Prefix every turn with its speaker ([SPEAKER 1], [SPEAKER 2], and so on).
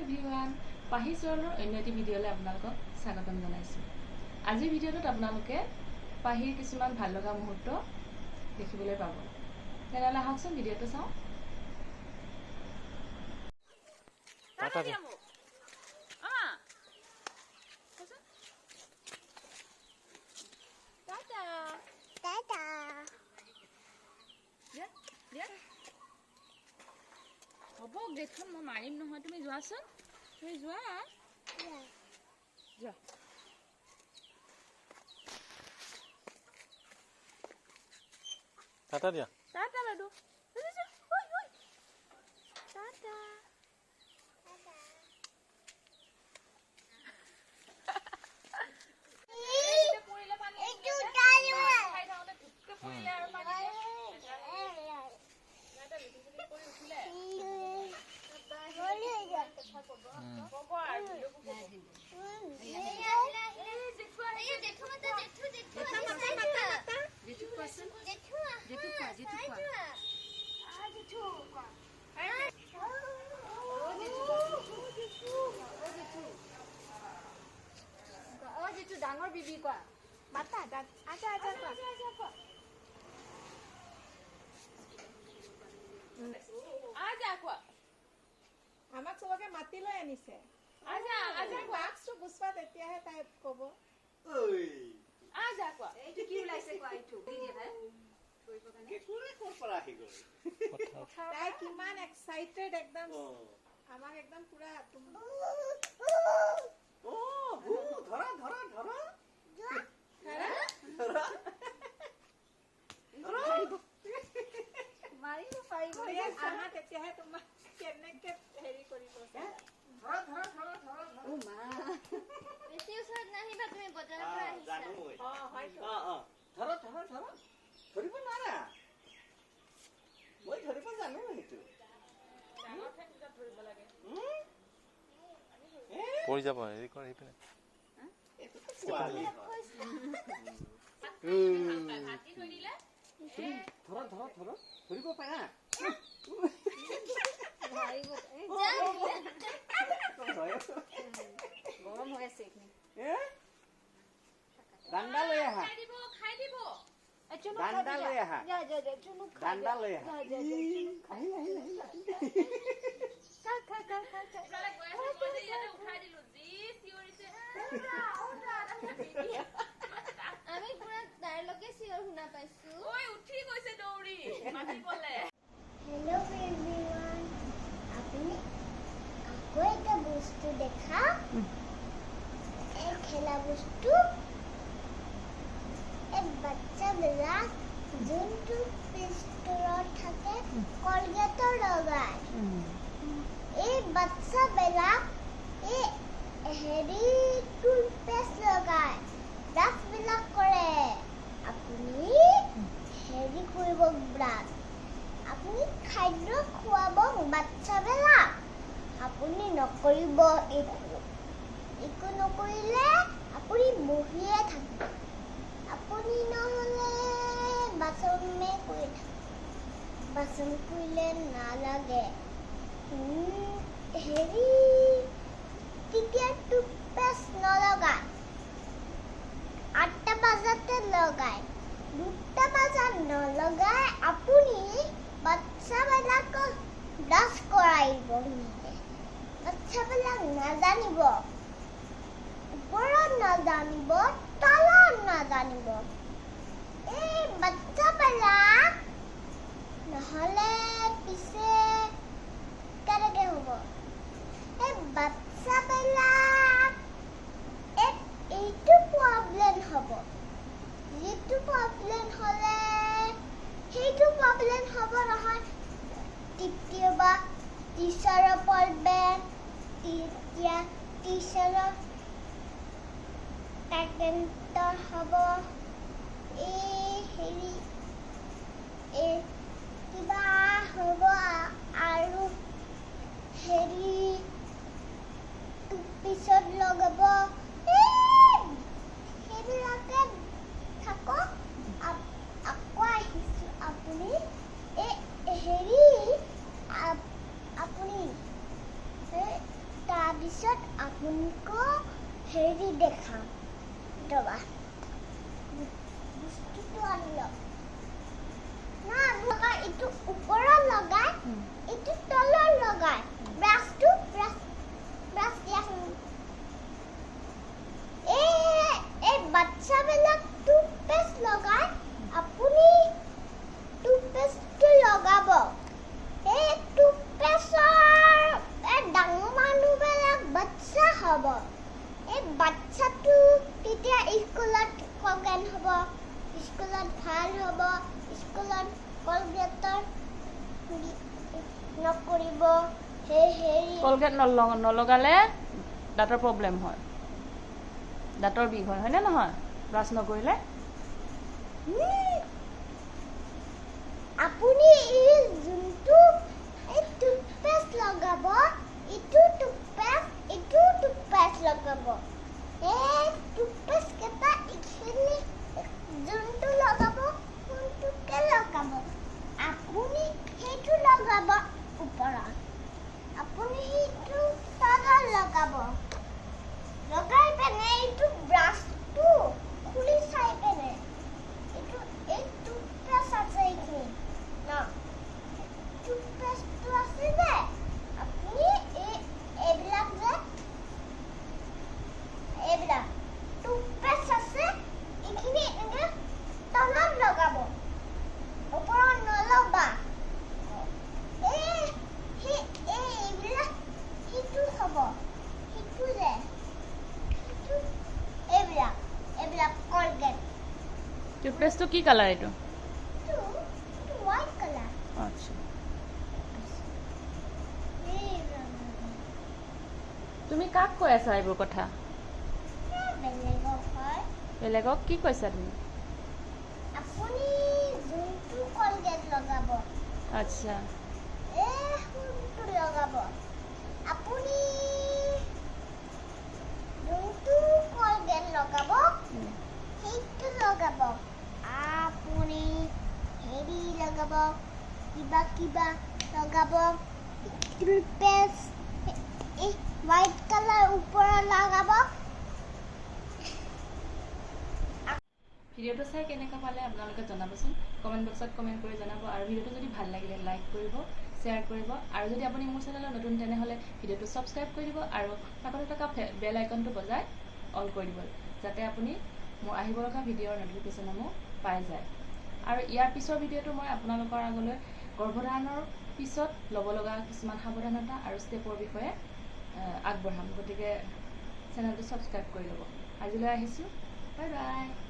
[SPEAKER 1] Everyone, পাহি চৰণৰ অন্য এটি ভিডিঅ'লৈ আপোনালোকক স্বাগতম জনাইছোঁ। আজিৰ ভিডিঅ'টোত আপোনালোকে পাহিৰ কিছুমান ভাল লগা মুহূৰ্ত দেখিবলৈ পাব। তেনেহ'লে আহকচোন ভিডিঅ'টো চাওঁ।
[SPEAKER 2] হ'ব গেটখন মই মাৰিম নহয়, তুমি যোৱাচোন, তুমি যোৱা যোৱা।
[SPEAKER 3] টাটা দিয়া।
[SPEAKER 2] টাটা বাইদেউ, টাটা। ডাঙৰ বিবি কোৱা মাতা আজা কোৱা আজা কোৱা
[SPEAKER 4] আমাক চবকে মাতি লৈ আনিছে
[SPEAKER 2] আজা
[SPEAKER 4] বাক্সটো গুচোৱা তেতিয়াহে তাই ক'ব
[SPEAKER 2] আজা কোৱা
[SPEAKER 5] এইটো কি ওলাইছে কোৱা এইটো দি দিয়া ভাই
[SPEAKER 4] তাই কিমান এক্সাইটেড একদম আমাক একদম পুৰা তেতিয়াহে তোমাক কেনেকে হেৰি কৰিব
[SPEAKER 5] বেছি ওচৰত নাহিবা, তুমি বজাৰৰ পৰা আহিছা।
[SPEAKER 6] ধৰিব নোৱাৰা মই ধৰিব জানো সেইটো
[SPEAKER 3] পৰি যাব হেৰি কৰ এইপিনে
[SPEAKER 6] ধৰিব পাৰা
[SPEAKER 5] গৰম হৈ আছে এইখিনি
[SPEAKER 6] ডাণ্ডা লৈ আহা ডাণ্ডা লৈ আহা ডাণ্ডা লৈ আহা
[SPEAKER 5] আমি পুৰা তাইলৈকে চিঞৰ শুনা পাইছো।
[SPEAKER 2] উঠি গৈছে দৌৰি মাতিবলে।
[SPEAKER 7] হেল্ল' এভৰিৱান, আপুনি আকৌ এটা বস্তু দেখা, এই খেলা বস্তু এই বাচ্চাবিলাক যোনটো পিষ্টলত থাকে কলগেটৰ লগাই এই বাচ্চাবিলাক এই হেৰি টুথপেষ্ট লগাই ব্ৰাছবিলাক কৰে। আপুনি হেৰি কৰিব ব্ৰাছ, আপুনি খাদ্য খুৱাব বাচ্চাবিলাক, আপুনি নকৰিব একো নকৰিলে আপুনি বহিয়ে থাকিব। আপুনি নহ'লে বাচনে কৰি থাকিব, বাচন কৰিলে নালাগে হেৰি তেতিয়া টুথপেষ্ট নলগায়, 8টা বজাতে লগায়, 2টা বজাত নলগায়। আপুনি বাচ্চাবিলাকক ব্ৰাছ কৰাইব, বাচ্চাবিলাক নাজানিব, ওপৰত নাজানিব, তলত নাজানিব। এই বাচ্চাবিলাক নহ'লে পিছে কেনেকৈ হ'ব? এই বাচ্চাবিলাক এইটো প্ৰব্লেম হ'ব, যিটো প্ৰব্লেম হ'লে সেইটো প্ৰব্লেম হ'ব নহয়। কেতিয়াবা টিচাৰৰ প্ৰব্লেম, তেতিয়া টিচাৰৰ টেকেণ্টৰ হ'ব, হেৰি কিবা হ'ব আৰু হেৰি পিছত লগাব, সেইবিলাকে থাকক। আকৌ আহিছোঁ, আপুনি হেৰি আপুনি পিছত আপোনালোকক হেৰি দেখাম ৰ'বা বস্তুটো আনি লওক না লগাই এইটো ওপৰত লগাই এইটো তলত লগাই ব্ৰাছটো ব্ৰাছ দিয়াচোন এই বাচ্চাবিলাক টুথপেষ্ট লগাই আপুনি টুথপেষ্টটো লগাব এই টুথপেষ্টৰ ডাঙৰ মানুহবিলাক বাচ্চা হ'ব এই বাচ্চাটো তেতিয়া স্কুলত কলগেট হ'ব স্কুলত ভাল হ'ব স্কুলত কলগেটৰ নকৰিব হেৰি
[SPEAKER 1] কলগেট নলগালে দাঁতৰ প্ৰব্লেম হয় দাঁতৰ বিষ হয় হয়নে নহয় ব্ৰাছ নকৰিলে
[SPEAKER 7] আপুনি এই যোনটো এই টুথপেষ্ট লগাব এইটো টুথপেষ্ট লগাব এই টুথপেষ্ট কেইটা এইখিনি যোনটো লগাব কোনটোকে লগাব আপুনি সেইটো লগাব ওপৰত আপুনি সেইটো তলত লগাব লগাই পেনে এইটো ব্ৰাছটো খুলি চাই পেনে এই টুথপেষ্ট আছে এইখিনি ন টুথপেষ্টটো আছে যে আপুনি এইবিলাক টুথপেষ্ট আছে এইখিনি এনেকৈ তলত লগাব ওপৰত নলবা এইবিলাক সেইটো হ'ব সেইটো যে এইবিলাক কলগেট
[SPEAKER 1] টুথপেষ্টটো কি কালাৰ এইটো
[SPEAKER 7] হোৱাইট কালাৰ
[SPEAKER 1] আচ্ছা তুমি কাক কৈ আছা এইবোৰ কথা
[SPEAKER 7] বেলেগক হয়
[SPEAKER 1] বেলেগক কি কৈছা তুমি
[SPEAKER 7] আপুনি যোনটো কলগেট লগাব
[SPEAKER 1] আচ্ছা
[SPEAKER 7] কোনটো লগাব আপুনি যোনটো কলগেট লগাব সেইটো লগাব আপুনি হেৰি লগাব কিবা লগাব টুথপেষ্ট এই হোৱাইট কালাৰ ওপৰত লগাব
[SPEAKER 1] ভিডিঅ'টো চাই কেনেকুৱা পালে আপোনালোকে জনাবচোন কমেণ্ট বক্সত কমেণ্ট কৰি জনাব আৰু ভিডিঅ'টো যদি ভাল লাগিলে লাইক কৰিব শ্বেয়াৰ কৰিব আৰু যদি আপুনি মোৰ চেনেলত নতুন তেনেহ'লে ভিডিঅ'টো ছাবস্ক্ৰাইব কৰি দিব আৰু কাষতে থকা বেল আইকনটো বজাই অল কৰি দিব যাতে আপুনি মোৰ আহিব লগা ভিডিঅ'ৰ ন'টিফিকেশ্যনসমূহ পাই যায় আৰু ইয়াৰ পিছৰ ভিডিঅ'টো মই আপোনালোকৰ আগলৈ গৰ্ভধাৰণৰ পিছত ল'ব লগা কিছুমান সাৱধানতা আৰু ষ্টেপৰ বিষয়ে আগবঢ়াম গতিকে চেনেলটো ছাবস্ক্ৰাইব কৰি ল'ব আজিলৈ আহিছোঁ বাই বাই